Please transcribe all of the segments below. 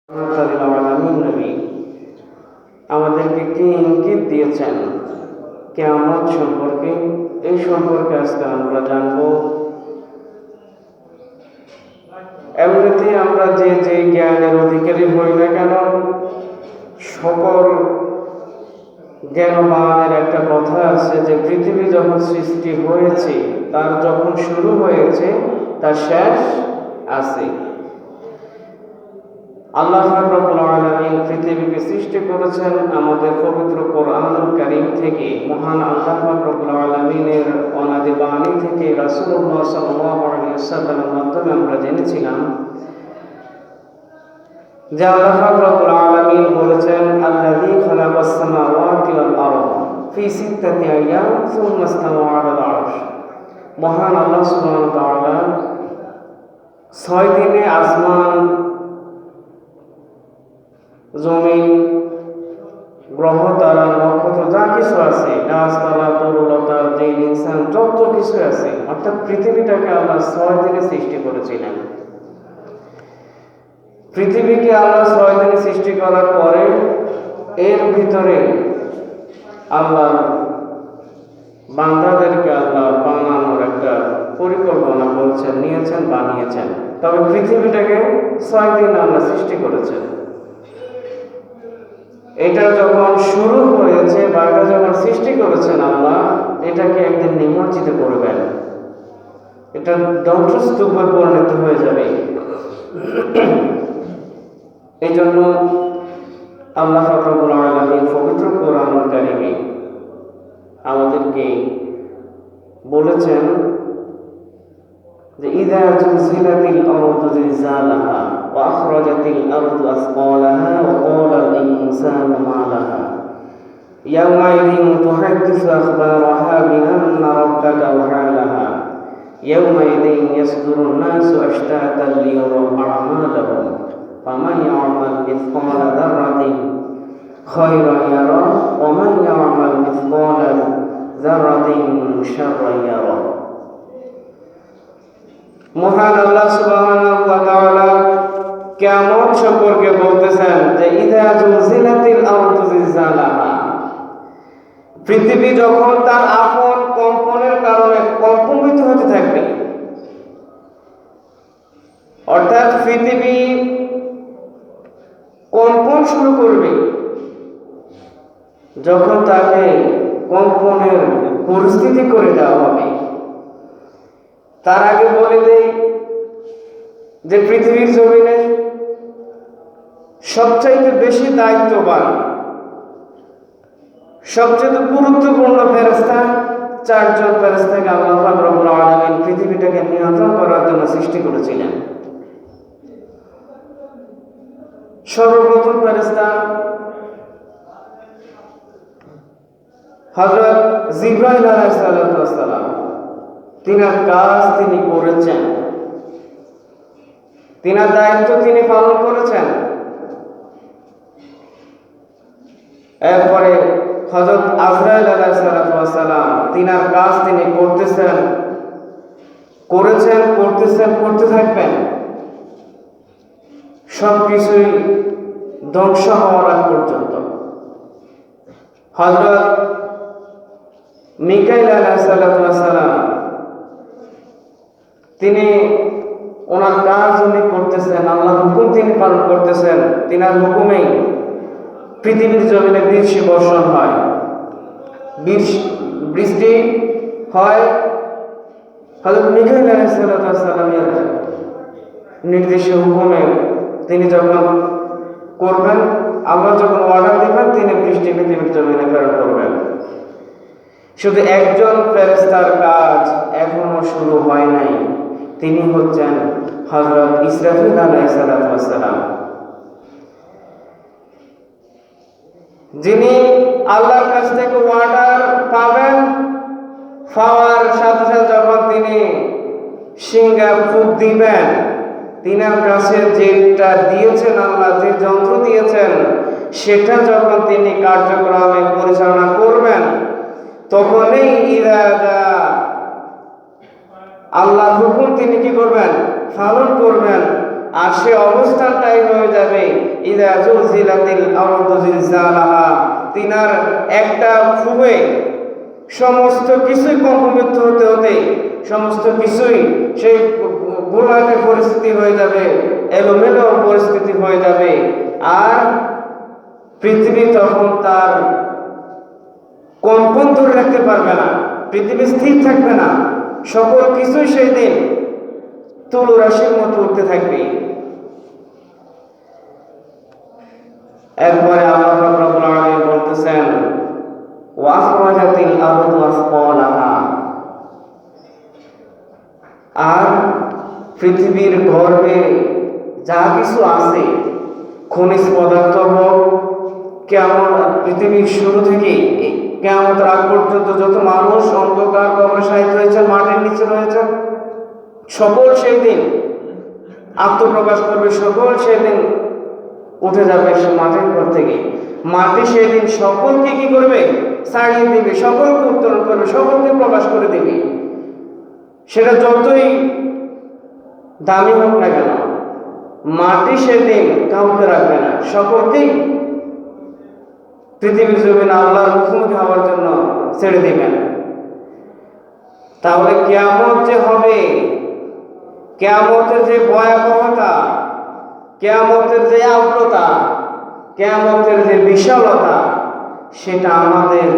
নবী আমাদেরকে কি ইঙ্গিত দিয়েছেন কিয়ামত সম্পর্কে, এই সম্পর্কে আজকে আমরা জানব। এমনিতেই আমরা যে জ্ঞানের অধিকারী হই না কেন, সকল জ্ঞানবানের একটা কথা আছে যে পৃথিবী যখন সৃষ্টি হয়েছে, তার যখন শুরু হয়েছে তার শেষ আছে। আল্লাহ রাব্বুল আলামিন পৃথিবীকে সৃষ্টি করেছেন আমাদের পবিত্র কোরআনুল কারীম থেকে। মহান আল্লাহ রাব্বুল আলামিনের অনাদি বাণী থেকে রাসূলুল্লাহ সাল্লাল্লাহু আলাইহি ওয়াসাল্লামের মাধ্যমে আমরা জেনেছিলাম যে আল্লাহ রাব্বুল আলামিন বলেছেন, আল্লাযী খালাকাস সামাওয়াতি ওয়াল আরদ ফি সিত্তাতি আইয়াম সুম্মা ইসতাওয়া আলাল আরশ। মহান আল্লাহ সুবহানাহু ওয়া তাআলা 6 দিনে আসমান, জমিন, গ্রহ, তারা, নক্ষত্র, যা কিছু আছে, গাছপালা, তরুলতা, জিন, ইনসান, যত কিছু আছে, অর্থাৎ পৃথিবীটাকে আল্লাহ 6 দিনে সৃষ্টি করেছিলেন। পৃথিবীকে আল্লাহ 6 দিনে সৃষ্টি করার পরে এর ভিতরে আল্লাহ বান্দাদেরকে আল্লাহ বানানোর একটা পরিকল্পনা বলছেন, নিয়েছেন, বানিয়েছেন। তবে পৃথিবীটাকে 6 দিন আল্লাহ সৃষ্টি করেছেন। এটা যখন শুরু হয়েছে বা এটা যখন সৃষ্টি করেছেন আল্লাহ, এটাকে একদিন নিমজ্জিত করবেন, এটা ধ্বংসস্তূপে পরিণত হয়ে যাবে। এই জন্য আল্লাহ রাব্বুল আলামিন পবিত্র কোরআনুল কারীমে আমাদেরকে বলেছেন যে ইযা জুলজিলাতিল আরদু জিলজালাহা ওয়া আখরাজাতিল আরদু আসকালাহা ওয়া ক্বালাল ইনসানু মা লাহা ইয়াওমাইযিন তুহাদ্দিসু আখবারাহা বিআন্না রাব্বাকা ওয়া'লাহা ইয়াওমাইযিন ইয়াসদুরুন নাসু আশতাতান লিয়ারাউ আ'মালাহুম ফামান ইয়া'মাল মিসকালা যাররাতিন খায়রান ইয়ারা ওয়া মান ইয়া'মাল মিসকালা যাররাতিন শাররান ইয়ারা। মহান আল্লাহ সুবহানাহু ওয়া তাআলা কিয়ামত সম্পর্কে বলতেছেন যে ইযা জুলজিলাতিল আরদু জিলজালাহা, পৃথিবী যখন তার আপন কম্পনের কারণে কম্পিত হতে থাকবে, অর্থাৎ পৃথিবী কম্পন শুরু করবে, যখন তাকে কম্পনের পরিস্থিতি করে দেওয়া হবে। তার আগে বলে দেই যে পৃথিবীর জমিনে সবচাইতে বেশি দায়িত্ববান, সবচেয়ে গুরুত্বপূর্ণ ফেরেশতা 4 জন ফেরেশতাকে আল্লাহ রাব্বুল আলামিন পৃথিবীটাকে নিয়ন্ত্রণ করার জন্য সৃষ্টি করেছিলেন। সর্বপ্রথম ফেরেশতা হযরত জিবরাইল আলাইহিস সালাম, তিনার কাজ তিনি করেছেন, তিনার দায়িত্ব তিনি পালন করেছেন। এরপরে হযরত আজরাইল আলাইহিস সালাম, তিনার কাজ তিনি করেছেন, করতে থাকবেন, সবকিছুই ধ্বংস হওয়ার আগ পর্যন্ত। হযরত মিকাইল আলাইহিস সালাম, তিনি ওনার কাজ উনি করতেছেন, আল্লাহর হুকুম তিনি পালন করতেছেন। তিনার হুকুমেই পৃথিবীর জমিনে বর্ষণ হয়, বৃষ্টি হয়। হযরত মিকাইল আলাইহিস সালামের নির্দেশে, হুকুমে তিনি যখন করবেন, আল্লাহ যখন অর্ডার দিবেন, তিনি বৃষ্টি পৃথিবীর জমিনে প্রেরণ করবেন। শুধু একজন ফেরেশতার কাজ এখনো শুরু হয় নাই, তিনি হচ্ছেন হযরত ইসরাফিল আলাইহিস সালাম, যিনি আল্লাহর কাছ থেকে অর্ডার পাবেন। পাওয়ার সাথে সাথে যখন তিনি সিংহা ফুঁক দিবেন, তিনার কাছে যেটা দিয়েছেন আল্লাহ, যে যন্ত্র দিয়েছেন, সেটা যখন তিনি কার্যক্রমে পরিচালনা করবেন, তখনই আল্লাহর হুকুম তিনি কি করবেন? পালন করবেন। আর সে অবস্থানটাই হয়ে যাবে ইযা জুলজিলাতিল আরদু জিলজালাহা, তিনার একটা ফুঁয়ে সমস্ত কিছুই কম্পবিত হতে হতে সমস্ত কিছুই সেই গোলাটে পরিস্থিতি হয়ে যাবে, এলোমেলো পরিস্থিতি হয়ে যাবে। আর পৃথিবী তখন তার কম্পন ধরে রাখতে পারবে না, পৃথিবী স্থির থাকবে না, সকল কিছুই সেই দিন তুলো রাশির মতো উঠতে থাকবে। এরপরে আল্লাহ রাব্বুল আলামিন বলতেছেন ওয়া আখরাজাতিল আরদু আসফালাহা, আর পৃথিবীর গর্ভে যা কিছু আছে, খনিজ পদার্থ হোক, কিয়ামত পৃথিবীর শুরু থেকে কিয়ামতের আগ পর্যন্ত যত মানুষ অন্ধকার কবরে শায়িত হয়েছে, মাটির নিচে রয়েছে, সকল সেই দিন আত্মপ্রকাশ করবে, সকল সেই দিন উঠে যাবে সে মাটির ঘর থেকে। মাটি সেই দিন সকলকে কি করবে? ছাড়িয়ে দিবে, সকলকে উত্তোলন করবে, সকলকে প্রকাশ করে দিবে। সেটা যতই দামি হোক না কেন, মাটি সেদিন কাউকে রাখবে না, সকলকেই পৃথিবীর জমিন আল্লাহর মুখোমুখি হওয়ার জন্য ছেড়ে দিবেন। তাহলে কিয়ামত যে হবে, কিয়ামতের যে ভয়াবহতা, কিয়ামতের যে আর্দ্রতা, কিয়ামতের যে বিশালতা, সেটা আমাদের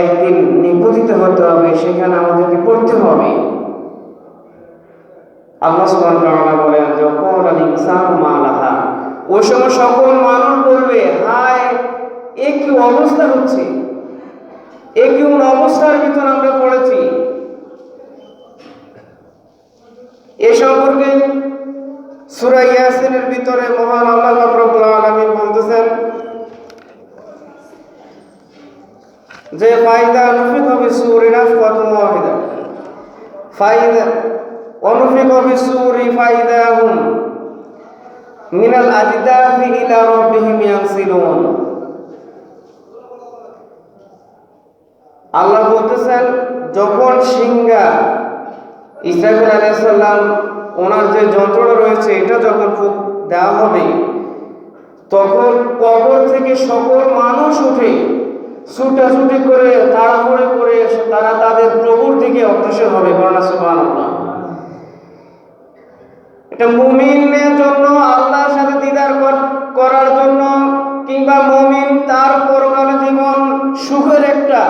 একদিন নিপতিত হতে হবে, সেখানে আমাদেরকে পড়তে হবে। আল্লাহ সুবহানাহু ওয়া তাআলা বলেন যে ওয়াকালাল ইনসানু মা লাহা, ওই সময় সকল মানুষ বলবে, হায় এ কি অবস্থা হচ্ছে, এ কি অবস্থার ভিতর আমরা পড়েছি। এ সম্পর্কে সূরা ইয়াসিনের ভিতরে মহান আল্লাহ রাব্বুল আলামিন বলতেছেন যে ফাইদা নুফিখা বিসূরি নাফকাতুন ওয়াহিদা, ফাইদা অনুফিখা বিসূরি ফাইদাহুম মিনাল আজদাফি ইলা রাব্বিহিম ইয়ানসিলুন। আল্লাহ বলতেছেন যখন সিংহা ইসরাফিল আলাইহিস সালাম ওনার যে যন্ত্রটা রয়েছে এটা যখন ফুঁক দেওয়া হবে, তখন কবর থেকে সকল মানুষ উঠে ছুটাছুটি করে তাড়াহুড়ো করে তারা তাদের প্রভুর দিকে অগ্রসর হবে। বর্ণনা সুবহানাল্লাহ। এটা মুমিনের জন্য, আল্লাহর সাথে দিদার করার জন্য, কিংবা মুমিন তার পরকাল জীবন সুখের একটা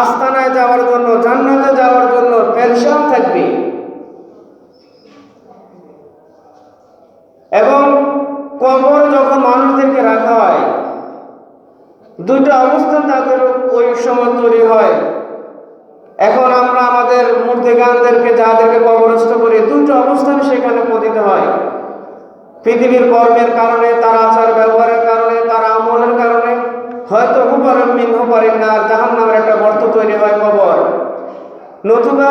আস্তানায় যাওয়ার জন্য, জান্নাতে যাওয়ার জন্য পেরেশান থাকবে। এবং কবর যখন মানুষদেরকে রাখা হয়, দুইটা অবস্থান তাদের ওই সময় তৈরি হয়। এখন আমরা আমাদের মুর্দেগানদেরকে যাদেরকে কবরস্থ করি, দুইটা অবস্থানে সেখানে পতিত হয়। পৃথিবীর কর্মের কারণে, তার আচার ব্যবহারের কারণে, তার আমলের কারণে হয়তো হুপারেন মিন হুপারেন না জাহান্নামের একটা গর্ত তৈরি হয় কবর, নতুবা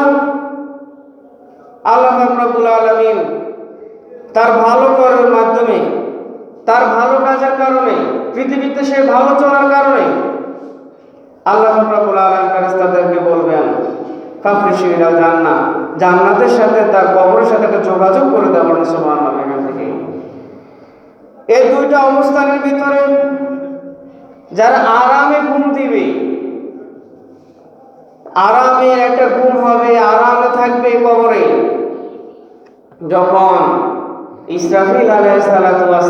আল্লাহ রাব্বুল আলামিন তার ভালো করার মাধ্যমে, তার ভালো কাজের কারণে, পৃথিবীতে সে ভালো চলার কারণে আল্লাহ রাব্বুল আলামিন ফেরেশতাদেরকে বলবেন ফাফরিশু ইলা জান্নাহ, জান্নাতের সাথে তার কবরের সাথে একটা যোগাযোগ করে দেওয়া। সুবহানাল্লাহ। এখান থেকে এই দুইটা অবস্থানের ভিতরে যারা আরামে ঘুম দিবে, আরামে একটা ঘুম হবে, আরামে থাকবে কবরে, যখন ইসরাফিল আলাইহিস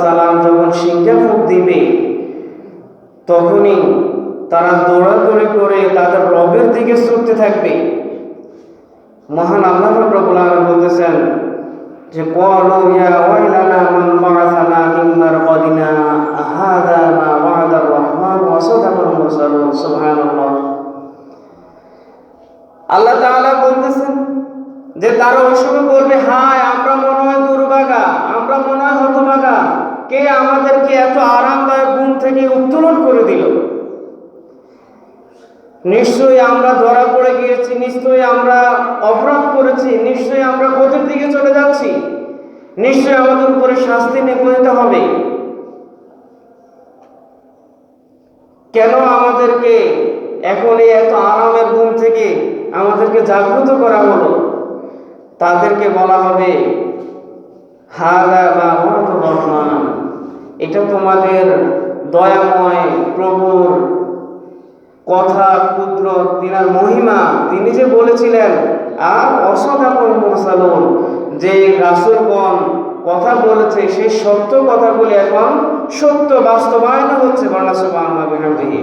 সালাম যখন সিংহে ফুঁক দিবে, তখনই তারা দৌড়াদৌড়ি করে তাদের রবের দিকে ছুটতে থাকবে। মহান আল্লাহ রাব্বুল আলামিন বলতেছেন যে ক্বালু ইয়া ওয়াইলানা মান বা'আসানা মিন মারকাদিনা হাযা মা ওয়া'দার রাহমান ওয়া সাদাকাল মুরসালুন। সুবহানাল্লাহ। আল্লাহ তাআলা বলতেছেন যে তারা ওই সময় বলবে, হায় আমরা মনে হয় দুর্ভাগা, আমরা মনে হয় হতভাগা, কে আমাদেরকে এত আরামদায়ক ঘুম থেকে উত্তোলন করে দিল। নিশ্চয়ই আমরা ধরা পড়ে গিয়েছি, নিশ্চয়ই আমরা অপরাধ করেছি, নিশ্চয়ই আমরা ক্ষতির দিকে চলে যাচ্ছি, নিশ্চয়ই আমাদের উপরে শাস্তি নিপতিত হবে। কেন আমাদেরকে এখন এই এত আরামের ঘুম থেকে আমাদেরকে জাগ্রত করা হলো? তাদেরকে বলা হবে হাযা মা ওয়া'দার রহমান, এটা তোমাদের দয়াময় প্রভুর কথা, কুদরত, তিনার মহিমা। তিনি যে বলেছিলেন, আর অসাদাকুল মুরসালুন, যে রাসূলগণ কথা বলেছে সেই সত্য কথাগুলি এখন সত্য বাস্তবায়ন হচ্ছে। সুবহানাল্লাহ বিহামদিহি।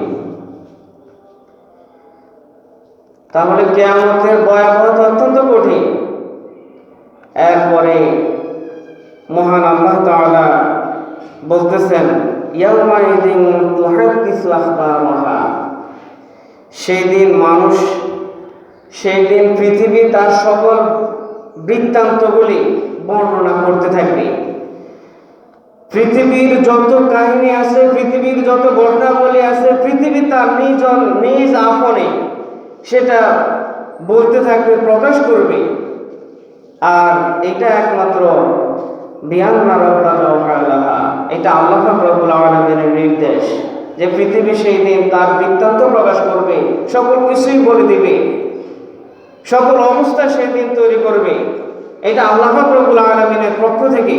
তাহলে কিয়ামতের ভয়াবহতা অত্যন্ত কঠিন। এরপরে মহান আল্লাহ তাআলা বলতেছেন, ইয়াউমাইযিন তুহাদ্দিসু আখবারাহা, সেই দিন মানুষ, সেই দিন পৃথিবী তার সকল বৃত্তান্তগুলি বর্ণনা করতে থাকবে। পৃথিবীর যত কাহিনী আছে, পৃথিবীর যত ঘটনাবলী আছে, পৃথিবী তার নিজ আপনে সেটা বলতে থাকবে, প্রকাশ করবে। আর এটা একমাত্র বিআন্না রাব্বাকা ওয়াহালাহা, এটা আল্লাহ রাব্বুল আলামিনের নির্দেশ যে পৃথিবী সেই দিন তার বৃত্তান্ত প্রকাশ করবে, সকল কিছুই বলে দিবে, সকল অবস্থা সেই দিন তৈরি করবে। এটা আল্লাহ রাব্বুল আলামিনের পক্ষ থেকে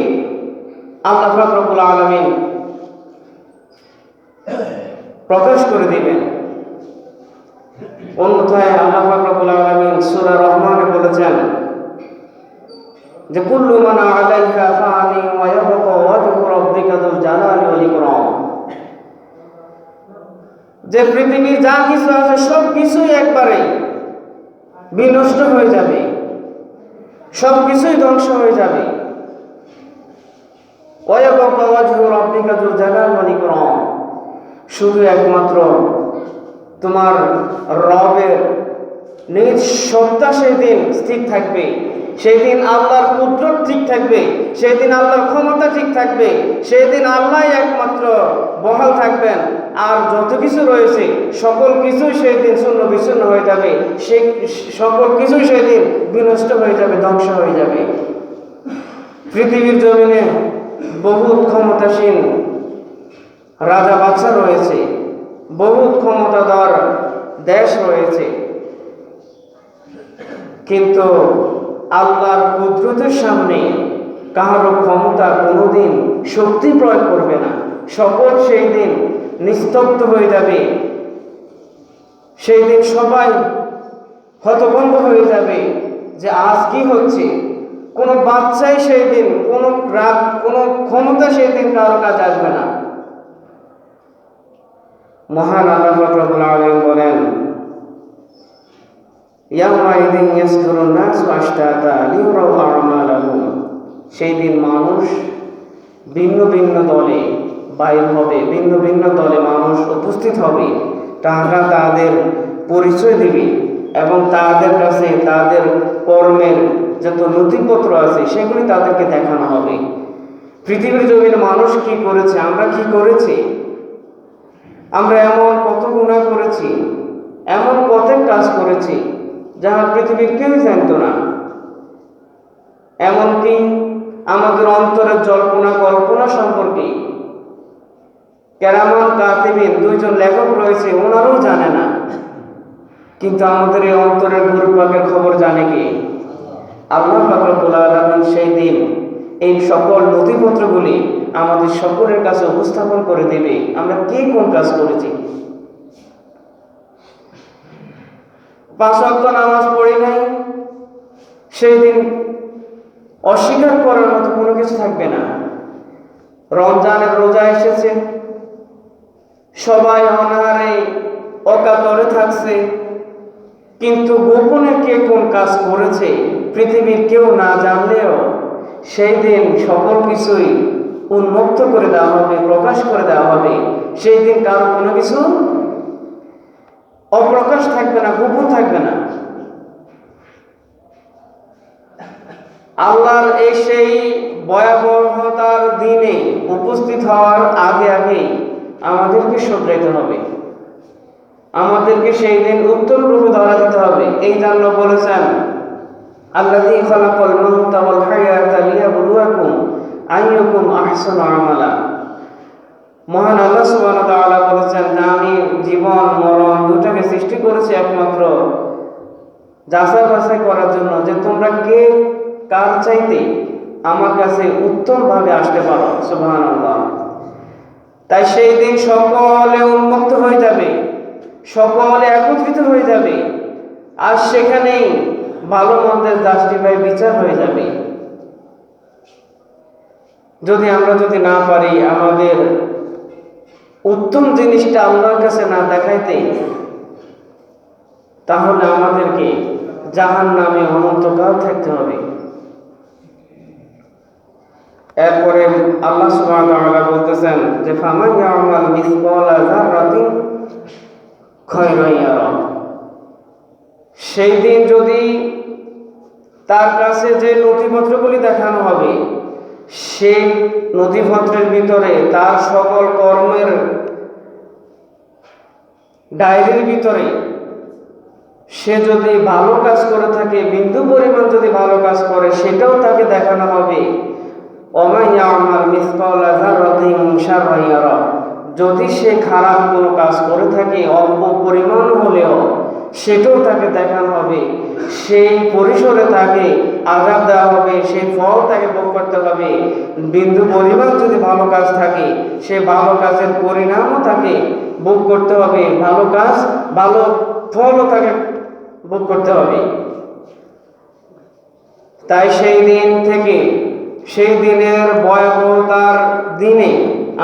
আল্লাহ রাব্বুল আলামিন প্রকাশ করে দিবেন। অন্যথায় আল্লাহ রাব্বুল আলামিন সূরা রহমানে বলেছেন যে কুল্লু মান আলাইহা ফানি ওয়া ইয়াবকা ওয়াজহু রাব্বিকা যুল জালালি ওয়াল ইকরাম, যে পৃথিবীর যা কিছু আছে সব কিছুই একবারে বিনষ্ট হয়ে যাবে, সব কিছুই ধ্বংস হয়ে যাবে। ওয়া ইয়াবকা ওয়াজহু রাব্বিকা যুল জালালি ওয়াল ইকরাম, শুধু একমাত্র তোমার রবের নিজ সত্তা সেই দিন স্থির থাকবে। সেই দিন আল্লাহর কুদরত ঠিক থাকবে, সেই দিন আল্লাহর ক্ষমতা ঠিক থাকবে, সেই দিন আল্লাহ একমাত্র বহাল থাকবেন। আর যত কিছু রয়েছে সকল কিছুই সেই দিন শূন্য বিচ্ছিন্ন হয়ে যাবে, সেই সকল কিছুই সেই দিন বিনষ্ট হয়ে যাবে, ধ্বংস হয়ে যাবে। পৃথিবীর জমিনে বহুত ক্ষমতাসীন রাজা বাদশা রয়েছে, বহুত ক্ষমতাধর দেশ রয়েছে, কিন্তু আল্লাহর কুদরতের সামনে কাহারও ক্ষমতা কোনোদিন শক্তি প্রয়োগ করবে না। সকল সেই দিন নিস্তব্ধ হয়ে যাবে, সেই দিন সবাই হতভম্ব হয়ে যাবে যে আজ কি হচ্ছে। কোনো বাচ্চাই সেই দিন, কোনো ক্ষমতা সেই দিন কারো কাছে আসবে না। মহান আল্লাহ রাব্বুল আলামিন বলেন, ইয়াউমাইযিন ইয়াসদুরুন নাসু আশতাতা লিইউরাউ আমালাহুম, সেই দিন মানুষ ভিন্ন ভিন্ন দলে বাইর হবে, ভিন্ন ভিন্ন দলে মানুষ উপস্থিত হবে। তারা তাদের পরিচয় দিবে এবং তাদের কাছে তাদের কর্মের যত নথিপত্র আছে সেগুলি তাদেরকে দেখানো হবে। পৃথিবীর জমিনে মানুষ কি করেছে, আমরা কি করেছি, আমরা এমন কত গুনাহ করেছি, এমন কত কাজ করেছি যাহা পৃথিবীর কেউই জানত না। এমনকি আমাদের অন্তরের জল্পনা কল্পনা সম্পর্কে কেরামান কাতিবিন, দুইজন লেখক রয়েছে, ওনারাও জানে না। কিন্তু আমাদের এই অন্তরের ঘুরপাকের খবর জানে কে? আল্লাহ রাব্বুল আলামিন সেই দিন এই সকল নথিপত্রগুলি আমাদের সকলের কাছে উপস্থাপন করে দেবে, আমরা কে কোন কাজ করেছি। 5 ওয়াক্ত নামাজ পড়ি নাই, সেই দিন অস্বীকার করার মতো কোনো কিছু থাকবে না। রমজানের রোজা এসেছে, সবাই অনাহারে অকাতরে থাকছে, কিন্তু গোপনে কে কোন কাজ করেছে পৃথিবীর কেউ না জানলেও সেই দিন সকল কিছুই উন্মুক্ত করে দেওয়া হবে, প্রকাশ করে দেওয়া হবে। সেই দিন কারো কোনো কিছু অপ্রকাশ থাকবে না, গোপন থাকবে না। আল্লাহর এই সেই ভয়াবহতার দিনে উপস্থিত হওয়ার আগে আগে আমাদেরকে শুধরাইতে হবে, আমাদেরকে সেই দিন উত্তম রূপে ধরা দিতে হবে। এই জন্য বলেছেন, আল্লাযী খালাকাল মাউতা ওয়াল হায়াতা লিয়াবলুয়াকুম আইয়ুকুম আহসানু আমালা। মহান আল্লাহ সুবহানাহু ওয়া তাআলা বলেছেন যে আমি জীবন মরণ দুটাকে সৃষ্টি করেছি একমাত্র যাচাই বাছাই করার জন্য, যে তোমরা কে কার চাইতে আমার কাছে উত্তম ভাবে আসতে পারো। সুবহানাল্লাহ। তাই সেই দিন সকলে উন্মুক্ত হয়ে যাবে, সকলে একত্রিত হয়ে যাবে, আর সেখানেই ভালো মন্দের জাস্টিফাই বিচার হয়ে যাবে। আমরা যদি না পারি আমাদের উত্তম জিনিসটা আল্লাহর কাছে না দেখাইতে, তাহলে আমাদেরকে জাহান্নামে অনন্তকাল থাকতে হবে। এরপরে আল্লাহ সুবহানাহু ওয়া তাআলা বলতেছেন যে ফামান ইয়ামাল মিসকালা যাররাতিন খায়রান ইয়ারা। সেই দিন যদি তার কাছে যে নথিপত্রগুলি দেখানো হবে, সেই নথিপত্রের ভিতরে তার সকল কর্মের ডায়েরির ভিতরে সে যদি ভালো কাজ করে থাকে, বিন্দু পরিমাণ যদি ভালো কাজ করে, সেটাও তাকে দেখানো হবে। ওয়া ইয়ামাল মিসকালা যাররাতিন শাররান ইয়ারা। যদি সে খারাপ কোনো কাজ করে থাকে অল্প পরিমাণ হলেও, সেটাও তাকে দেখানো হবে। সেই পরিসরে তাকে আযাব দেওয়া হবে, সেই ফল তাকে ভোগ করতে হবে। বিন্দু পরিমাণ যদি ভালো কাজ থাকে, সে ভালো কাজের পরিণামও তাকে ভোগ করতে হবে, ভালো কাজ ভালো ফলও তাকে ভোগ করতে হবে। তাই সেই দিন থেকে, সেই দিনের ভয়াবহতার দিনে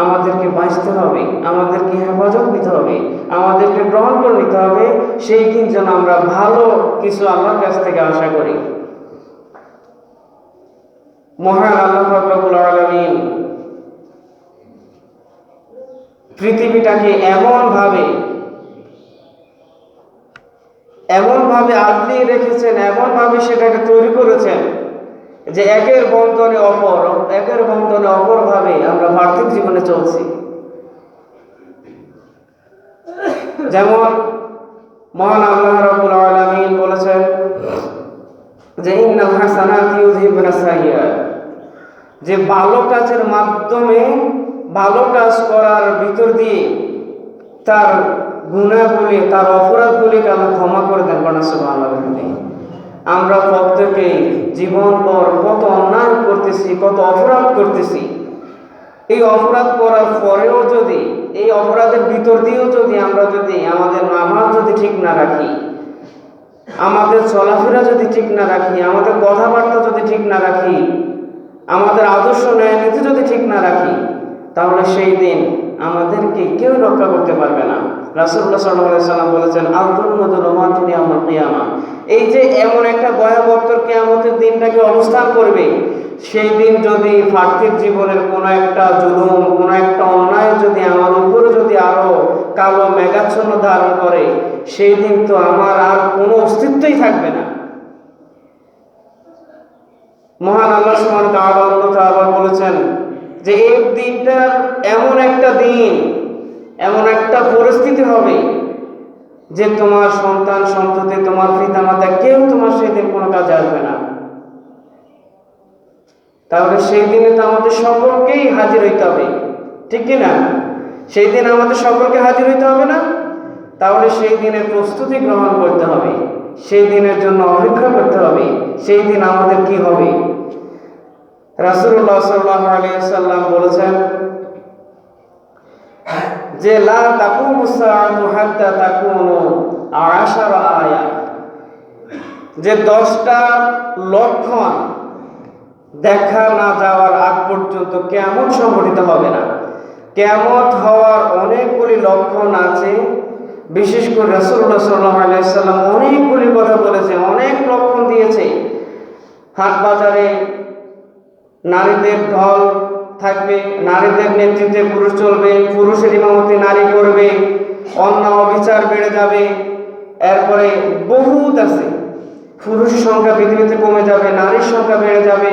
আমাদেরকে বাঁচতে হবে, আমাদেরকে হেফাজত নিতে হবে, আমাদেরকে গ্রহণ করে নিতে হবে। সেই দিন যেন আমরা ভালো কিছু আল্লাহর কাছ থেকে আশা করি। মহান আল্লাহ রাব্বুল আলামিন পৃথিবীটাকে এমনভাবে আগলিয়ে রেখেছেন, এমনভাবে সেটাকে তৈরি করেছেন যে একের বন্ধনে অপর ভাবে আমরা পার্থিব জীবনে চলছি। যেমন মহান আল্লাহ রাব্বুল আলামিন বলেছেন যে ইন্নাল হাসানাতি ইউযহিবুনা সাইয়্যাত, যে ভালো কাজের মাধ্যমে, ভালো কাজ করার ভিতর দিয়ে তার গুনাহগুলি, তার অপরাধগুলিকে আল্লাহ ক্ষমা করে দেন। সুবহানাল্লাহ। আমরা প্রত্যেকেই জীবন পর কত অন্যায় করতেছি, কত অপরাধ করতেছি। এই অপরাধ করার পরেও যদি, এই অপরাধের ভিতর দিয়েও যদি আমরা আমাদের নামাজ যদি ঠিক না রাখি, আমাদের চলাফেরা যদি ঠিক না রাখি, আমাদের কথাবার্তা যদি ঠিক না রাখি, আমাদের আদর্শ ন্যায় নীতি যদি ঠিক না রাখি, তাহলে সেই দিন আমাদেরকে কেউ রক্ষা করতে পারবে না। রাসূলুল্লাহ সাল্লাল্লাহু আলাইহি ওয়াসাল্লাম বলেছেন আল-যুলমু যুলুমাতুন ইয়াউমাল কিয়ামা। এই যে এমন একটা ভয়াবহ কিয়ামতের দিনটাকে অবস্থান করবে, সেই দিন যদি পার্থিব জীবনের কোনো একটা জুলুম, কোনো একটা অন্যায় যদি আমার উপরে যদি আরো কালো মেঘাচ্ছন্ন ধারণ করে, সেই দিন তো আমার আর কোনো অস্তিত্বই থাকবে না। মহান আল্লাহ সুবহানাহু ওয়া তাআলা বলেছেন যে এই দিনটার এমন একটা দিন, এমন একটা পরিস্থিতি হবে যে তোমার সন্তান সন্ততি, তোমার পিতামাতা কেউ তোমার সেই দিন কোনো কাজে আসবে না। তাহলে সেই দিনে তো আমাদের সকলকেই হাজির হইতে হবে, ঠিক কি না? সেই দিন আমাদের সকলকে হাজির হইতে হবে না? তাহলে সেই দিনের প্রস্তুতি গ্রহণ করতে হবে, সেই দিনের জন্য অপেক্ষা করতে হবে। সেই দিন আমাদের কি হবে? রাসূলুল্লাহ সাল্লাল্লাহু আলাইহি ওয়াসাল্লাম বলেছেন যে লা তাকুমুস সাআতু হাত্তা তাকুনু 10 আয়াত, যে 10টা লক্ষণ দেখা না যাওয়ার আগ পর্যন্ত কিয়ামত সংঘটিত হবে না। কিয়ামত হওয়ার অনেকগুলি লক্ষণ আছে। বিশেষ করে রাসূলুল্লাহ সাল্লাল্লাহু আলাইহি ওয়াসাল্লাম অনেকগুলি কথা বলেছে, অনেক লক্ষণ দিয়েছে। হাট বাজারে নারীদের ঢল থাকবে, নারীদের নেতৃত্বে পুরুষ চলবে, পুরুষের ইমামতি নারী করবে, অন্যায় অবিচার বেড়ে যাবে। এরপরে বহুত আছে, পুরুষের সংখ্যা পৃথিবীতে কমে যাবে, নারীর সংখ্যা বেড়ে যাবে।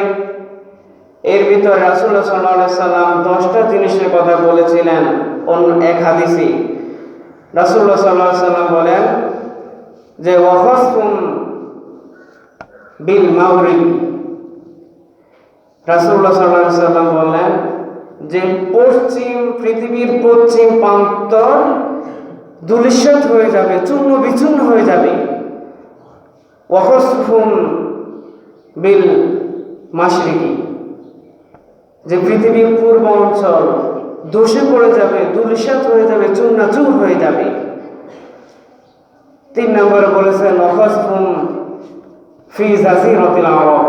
এর ভিতরে রাসূলুল্লাহ সাল্লাল্লাহু আলাইহি ওয়াসাল্লাম 10টা জিনিসের কথা বলেছিলেন। অন্য এক হাদিসে রাসূলুল্লাহ সাল্লাল্লাহু আলাইহি ওয়াসাল্লাম বলেন যে ওয়াখাসফুম বিল মাগরিব। রাসূলুল্লাহ সাল্লাল্লাহু আলাইহি ওয়াসাল্লাম বলেন যে পৃথিবীর পশ্চিম প্রান্তর ধূলিসাৎ হয়ে যাবে, চূর্ণ বিচূর্ণ হয়ে যাবে। ওয়াখাসফুম বিল মাশরিকি, যে পৃথিবীর পূর্ব অঞ্চল ধসে পড়ে যাবে, ধূলিসাৎ হয়ে যাবে, চূর্ণাচূর হয়ে যাবে। 3 নম্বরে বলেছেন ওয়াকাসফুম ফি জাজিরাতিল আরব,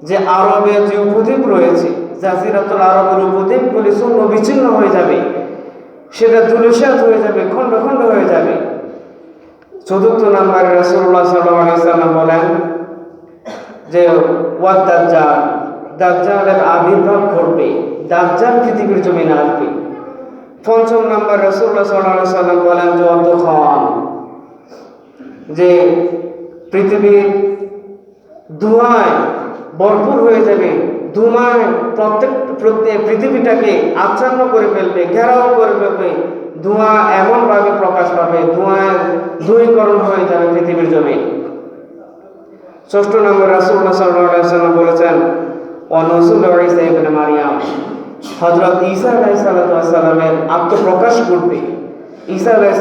যে আরবে যে উপদ্বীপ রয়েছে, জাজিরাতুল আরবের উপদ্বীপগুলি চূর্ণ বিচ্ছিন্ন হয়ে যাবে, সেটা ধূলিসাৎ হয়ে যাবে, খণ্ড খণ্ড হয়ে যাবে। 4 নম্বরে রাসূলুল্লাহ সাল্লাল্লাহু আলাইহি ওয়াসাল্লাম বলেন যে ওয়াদ দাজ্জাল, দাজ্জালের আবির্ভাব ঘটবে, দাজ্জাল পৃথিবীর জমিনে আসবে। 5 নম্বর রাসূলুল্লাহ সাল্লাল্লাহু আলাইহি ওয়াসাল্লাম বলেন যে অতক্ষণ যে পৃথিবীর ধোঁয়ায় ভরপুর হয়ে যাবে, ধোঁয়ায় প্রত্যেক পৃথিবীটাকে আচ্ছন্ন করে ফেলবে, ঘেরাও করে ফেলবে, ধোঁয়া এমনভাবে প্রকাশ পাবে, ধোঁয়ায় ধূলিকরণ হয়ে যাবে পৃথিবীর জমিন। 6 নম্বর রাসূলুল্লাহ সাল্লাল্লাহু আলাইহি ওয়াসাল্লাম বলেছেন অনুযুল ঈসা ইবনে মারইয়াম, হযরত ঈসা আলাইহিস সালামের আত্মপ্রকাশ ঘটবে। ঈসা আলাইহিস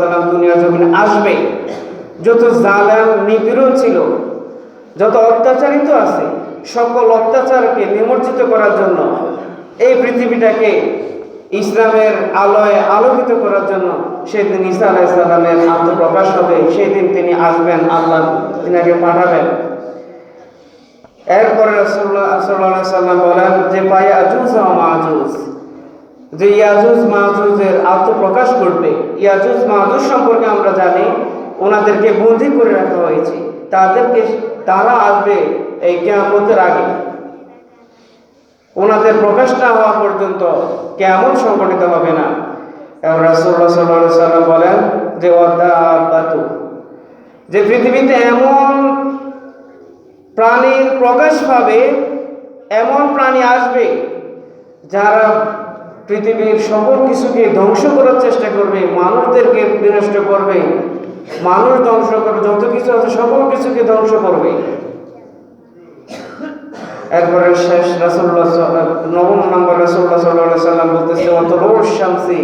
সালাম দুনিয়ার জমিনে আসবে। যত জালেম নিপীড়ন ছিল, যত অত্যাচারিত আছে, সকল অত্যাচারকে নিমজ্জিত করার জন্য, এই পৃথিবীটাকে ইসলামের আলোয় আলোকিত করার জন্য সেদিন ঈসা আলাইহিস সালামের আত্মপ্রকাশ হবে। সেদিন তিনি আসবেন, আল্লাহ তিনাকে পাঠাবেন। এরপরে রাসূলুল্লাহ সাল্লাল্লাহু আলাইহি ওয়াসাল্লাম বলেন যে ইয়াজুজ ওয়া মাজুজ, যে ইয়াজুজ মাজুজের আত্মপ্রকাশ ঘটবে। ইয়াজুজ মাজুজ সম্পর্কে আমরা জানি, ওনাদেরকে বন্দী করে রাখা হয়েছে, তারা আসবে এই কিয়ামতের আগে। ওনাদের প্রকাশ না হওয়া পর্যন্ত কিয়ামত সংঘটিত হবে না। এবং রাসূলুল্লাহ সাল্লাল্লাহু আলাইহি ওয়াসাল্লাম বলেন যে ওয়াদাবাতু, যে পৃথিবীতে এমন প্রাণীর প্রকাশ পাবে, এমন প্রাণী আসবে যারা পৃথিবীর সকল কিছুকে ধ্বংস করার চেষ্টা করবে, মানুষদেরকে বিনষ্ট করবে, মানুষ ধ্বংস করবে, যত কিছু আছে সকল কিছুকে ধ্বংস করবে। এরপরে শেষ রাসূলুল্লাহ 9 নম্বর রাসূলুল্লাহ সাল্লাল্লাহু আলাইহি ওয়াসাল্লাম বলতেছে ওয়াতুরুশ শামসি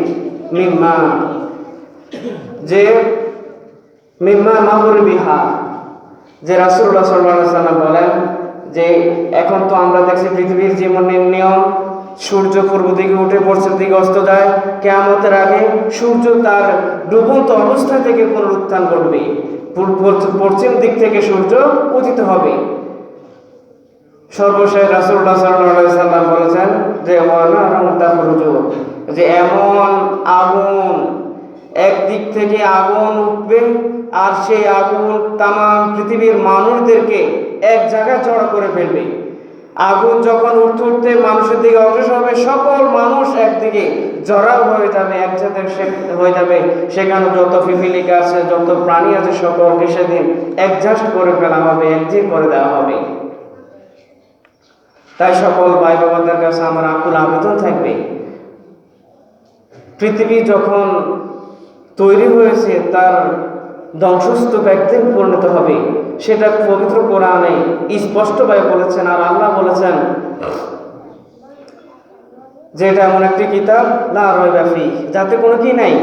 মিম্মা, যে মিম্মা মাগরিবিহা, যে রাসূলুল্লাহ সাল্লাল্লাহু আলাইহি ওয়াসাল্লাম বলেন যে এখন তো আমরা দেখছি পৃথিবীর জীবনের নিয়ম, সূর্য পূর্ব দিকে উঠে পশ্চিম দিকে অস্ত যায়। কিয়ামতের আগে সূর্য তার ডুবন্ত অবস্থা থেকে পুনরুত্থান করবে, পশ্চিম দিক থেকে সূর্য উদিত হবে। সর্বশেষ রাসূলুল্লাহ সাল্লাল্লাহু আলাইহি ওয়াসাল্লাম বলেছেন যে ওয়ানারুন তাখরুজু, যে এমন আগুন, একদিক থেকে আগুন উঠবে আর সেই আগুন তামাম পৃথিবীর মানুষদেরকে এক জায়গায় জড়ো করে ফেলবে। আগুন যখন উঠতে উঠতে মানুষের দিকে অগ্রসর হবে, সকল মানুষ একদিকে জড়াও হয়ে যাবে, একসাথে হয়ে যাবে। সেখানে যত পিপিলিকা আছে, যত প্রাণী আছে, সকলকে সেদিন অ্যাডজাস্ট করে ফেলা হবে, একজিট করে দেওয়া হবে। তাই সকল ভাই বাবাদের কাছে আমার আকুল আবেদন থাকবে, পৃথিবী যখন তৈরি হয়েছে তার ধ্বংসস্তূপ একদিন পরিণত হবে, সেটা পবিত্র কোরআনে স্পষ্টভাবে বলেছেন। আর আল্লাহ বলেছেন যে এটা এমন একটি কিতাব লা রাইবা ফীহ, যাতে কোনো কি নাই,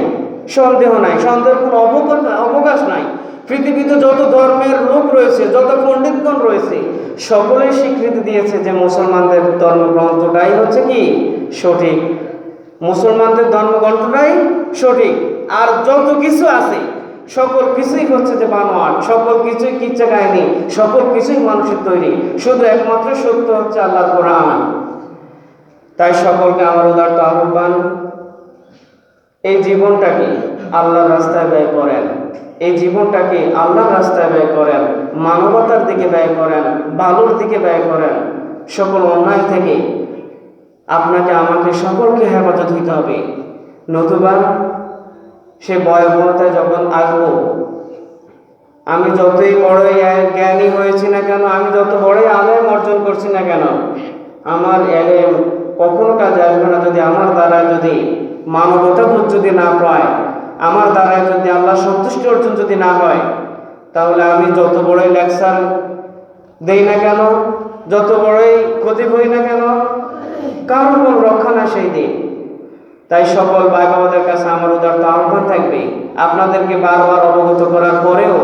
সন্দেহ নাই, সন্দেহের কোনো অবকাশ নাই। পৃথিবীতে যত ধর্মের লোক রয়েছে, যত পণ্ডিতগণ রয়েছে, সকলেই স্বীকৃতি দিয়েছে যে মুসলমানদের ধর্মগ্রন্থটাই হচ্ছে কি সঠিক, মুসলমানদের ধর্মগ্রন্থটাই সঠিক। আর যত কিছু আছে সকল কিছুই হচ্ছে যে বানোয়াট, সকল কিছুই কিচ্ছা কাহিনী, সকল কিছুই মানুষের তৈরি, শুধু একমাত্র সত্য হচ্ছে আল্লাহর কোরআন। তাই সকলকে আমার উদারত আহ্বান, এই জীবনটাকে আল্লাহর রাস্তায় ব্যয় করেন, এই জীবনটাকে আল্লাহর রাস্তায় ব্যয় করেন, মানবতার দিকে ব্যয় করেন, ভালোর দিকে ব্যয় করেন। সকল অন্যায় থেকে আপনাকে আমাকে সকলকে হেফাজত হইতে হবে, নতুবা সে ভয়াবহতায় যখন আসবো, আমি যতই বড়ই জ্ঞানী হয়েছি না কেন, আমি যত বড়ই আলেম অর্জন করছি না কেন, আমার এলেম কখনো কাজে আসবে না যদি আমার দ্বারা যদি মানবতাবোধ যদি না পায়, আমার দ্বারা যদি আল্লাহ সন্তুষ্টি অর্জন যদি না হয়, তাহলে আমি যত বড়ই লেকচার দেই না কেন, যত বড়ই ক্ষতি হই না কেন, কারোর কোনো রক্ষা না সেই দিন। তাই সকল ভাই বাবাদের কাছে আমার উদারত আহ্বান থাকবে, আপনাদেরকে বারবার অবগত করার পরেও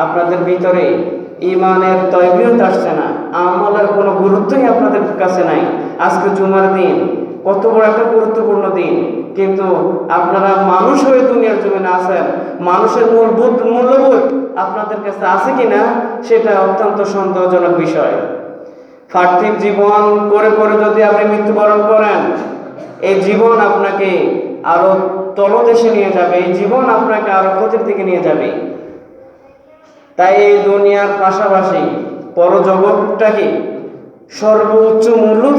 আপনাদের ভিতরে ঈমানের তয়বিয়ত আসছে না, আমলের কোনো গুরুত্বই আপনাদের কাছে নাই। আজকে জুমার দিন, কত বড় একটা গুরুত্বপূর্ণ দিন, কিন্তু আপনারা মানুষ হয়ে দুনিয়ার জমিনে আছেন, মানুষের মূল্যবোধ আপনাদের কাছে আছে কিনা সেটা অত্যন্ত সন্দেহজনক বিষয়। পার্থিব জীবন করে করে যদি আপনি মৃত্যুবরণ করেন, এই জীবন আপনাকে আরো তলদেশে নিয়ে যাবে, এই জীবন আপনাকে আরো ক্ষতির দিকে নিয়ে যাবে। তাই এই দুনিয়ার পাশাপাশি পরজগৎটাকে সর্বোচ্চ মূল্য